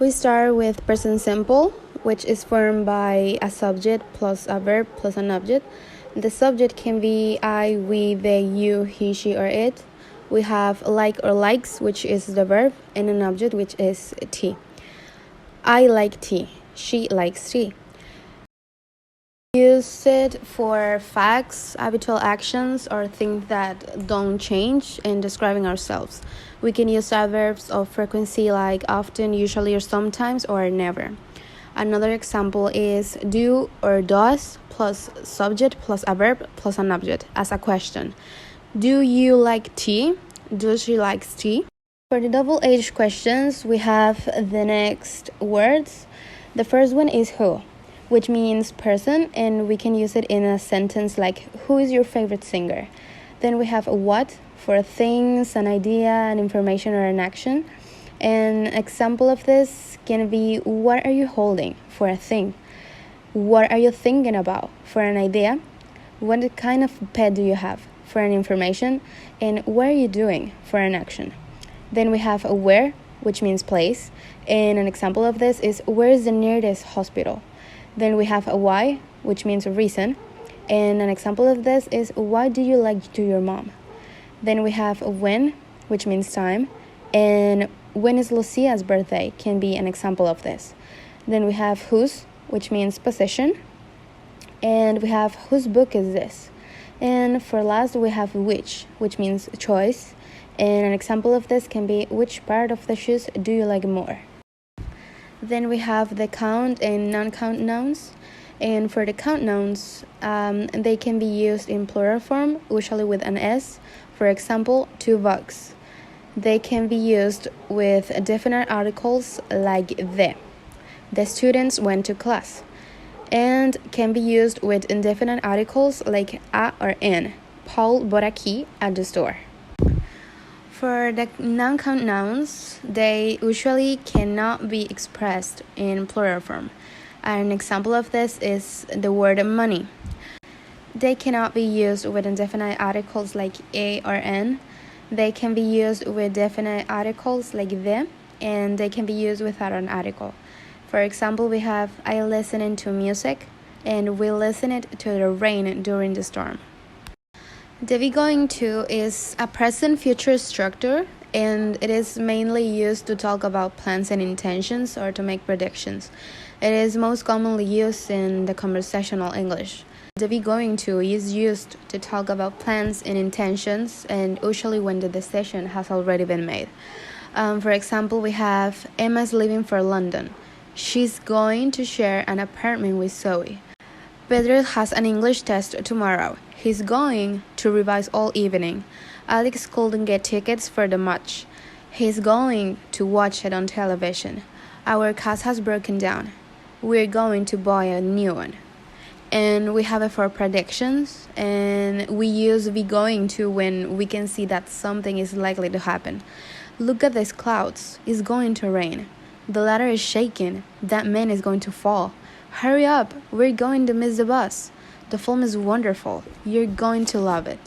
We start with present simple, which is formed by a subject plus a verb plus an object. The subject can be I, we, they, you, he, she, or it. We have like or likes, which is the verb, and an object, which is tea. I like tea. She likes tea. Use it for facts, habitual actions, or things that don't change in describing ourselves. We can use adverbs of frequency like often, usually, or sometimes, or never. Another example is do or does plus subject plus a verb plus an object as a question. Do you like tea? Does she like tea? For the double-H questions, we have the next words. The first one is who, which means person, and we can use it in a sentence like, who is your favorite singer? Then we have a what for things, an idea, an information, or an action. An example of this can be, what are you holding for a thing? What are you thinking about for an idea? What kind of pet do you have for an information? And what are you doing for an action? Then we have a where, which means place, and an example of this is, where is the nearest hospital? Then we have a why, which means a reason, and an example of this is, why do you like to your mom? Then we have a when, which means time, and when is Lucia's birthday can be an example of this. Then we have whose, which means position, and we have whose book is this? And for last we have which means choice, and an example of this can be, which part of the shoes do you like more? Then we have the count and non-count nouns. And for the count nouns, they can be used in plural form, usually with an S. For example, 2 bucks. They can be used with definite articles like the. The students went to class. And can be used with indefinite articles like a or an. Paul bought a key at the store. For the non-count nouns, they usually cannot be expressed in plural form. An example of this is the word money. They cannot be used with indefinite articles like a or an. They can be used with definite articles like the, and they can be used without an article. For example, we have I listening to music, and we listened to the rain during the storm. The be going to is a present future structure, and it is mainly used to talk about plans and intentions or to make predictions. It is most commonly used in the conversational English. The be going to is used to talk about plans and intentions, and usually when the decision has already been made. For example, we have Emma's leaving for London. She's going to share an apartment with Zoe. Pedro has an English test tomorrow. He's going to revise all evening. Alex couldn't get tickets for the match. He's going to watch it on television. Our cat has broken down. We're going to buy a new one. And we have it for predictions, and we use be going to when we can see that something is likely to happen. Look at these clouds. It's going to rain. The ladder is shaking. That man is going to fall. Hurry up, we're going to miss the bus. The film is wonderful. You're going to love it.